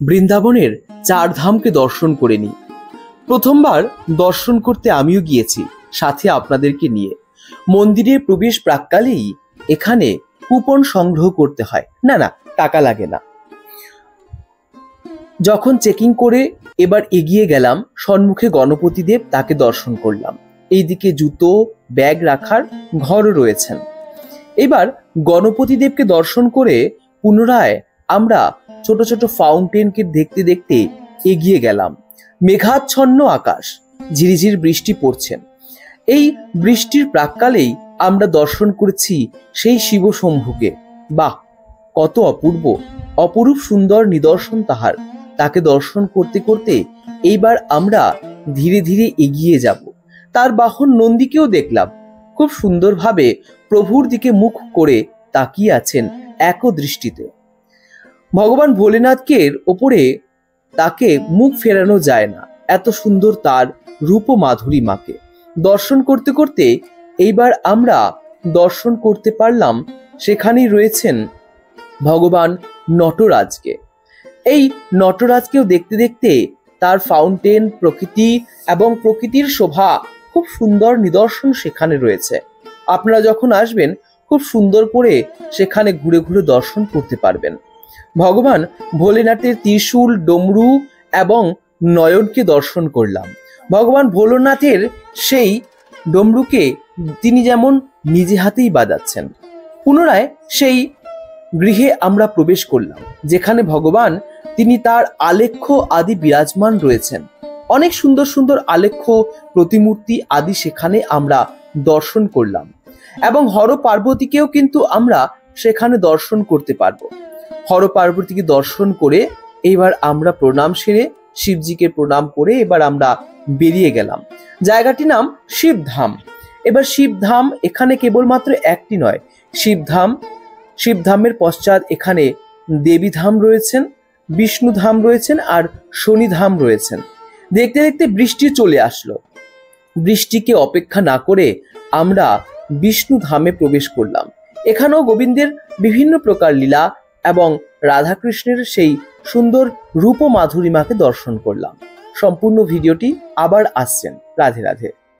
বৃন্দাবনের চার ধামকে দর্শন করে নিই। প্রথমবার দর্শন করতে আমিও গিয়েছি, সাথে আপনাদেরকে নিয়ে। মন্দিরে প্রবেশ প্রাক্কালেই এখানে কুপন সংগ্রহ করতে হয়। না, টাকা লাগে না। যখন চেকিং করে এবার এগিয়ে গেলাম, সম্মুখে গণপতি দেব, তাকে দর্শন করলাম। এইদিকে জুতো ব্যাগ রাখার ঘরও রয়েছেন। এবার গণপতি দেবকে দর্শন করে পুনরায় আমরা ছোট ছোট ফাউন্টেনকে দেখতে দেখতে এগিয়ে গেলাম। মেঘাচ্ছন্ন আকাশ, ঝিরিঝির বৃষ্টি পড়ছেন। এই বৃষ্টির প্রাক্কালেই আমরা দর্শন করেছি সেই শিব শম্ভুকে। বাহ, কত অপূর্ব, অপরূপ সুন্দর নিদর্শন তাহার। তাকে দর্শন করতে করতে এইবার আমরা ধীরে ধীরে এগিয়ে যাব। তার বাহন নন্দীকেও দেখলাম, খুব সুন্দরভাবে প্রভুর দিকে মুখ করে তাকিয়ে আছেন এক দৃষ্টিতে। ভগবান ভোলেনাথকে ওপরে তাকে মুখ ফেরানো যায় না, এত সুন্দর তার রূপ মাধুরীমাকে। দর্শন করতে করতে এইবার আমরা দর্শন করতে পারলাম সেখানেই রয়েছেন ভগবান নটরাজকে। এই নটরাজকেও দেখতে দেখতে তার ফাউন্টেন, প্রকৃতি এবং প্রকৃতির শোভা, খুব সুন্দর নিদর্শন সেখানে রয়েছে। আপনারা যখন আসবেন খুব সুন্দর করে সেখানে ঘুরে ঘুরে দর্শন করতে পারবেন। ভগবান ভোলেনাথের ত্রিশূল, ডমরু এবং নয়নকে দর্শন করলাম। ভগবান ভোলেনাথের সেই ডমরুকে তিনি যেমন নিজে হাতেই বাজাচ্ছেন। পুনরায় সেই গৃহে আমরা প্রবেশ করলাম, যেখানে ভগবান তিনি তার আলেখ্য আদি বিরাজমান রয়েছেন। অনেক সুন্দর সুন্দর আলেখ্য প্রতিমূর্তি আদি সেখানে আমরা দর্শন করলাম, এবং হর পার্বতীকেও কিন্তু আমরা সেখানে দর্শন করতে পারবো। হর পার্বতীকে দর্শন করে এইবার আমরা প্রণাম সেরে, শিবজিকে প্রণাম করে এবার আমরা বেরিয়ে গেলাম। জায়গাটির নাম শিবধাম। এবার শিবধাম এখানে কেবলমাত্র একটি নয়, শিবধামের পশ্চাৎ এখানে দেবীধাম রয়েছেন, বিষ্ণুধাম রয়েছেন আর শনিধাম রয়েছেন। দেখতে দেখতে বৃষ্টি চলে আসলো। বৃষ্টিকে অপেক্ষা না করে আমরা বিষ্ণু ধামে প্রবেশ করলাম। এখানেও গোবিন্দের বিভিন্ন প্রকার লীলা এবং রাধাকৃষ্ণের সেই সুন্দর রূপ মাধুরীমাকে দর্শন করলাম। সম্পূর্ণ ভিডিওটি আবার আসছেন। রাধে রাধে।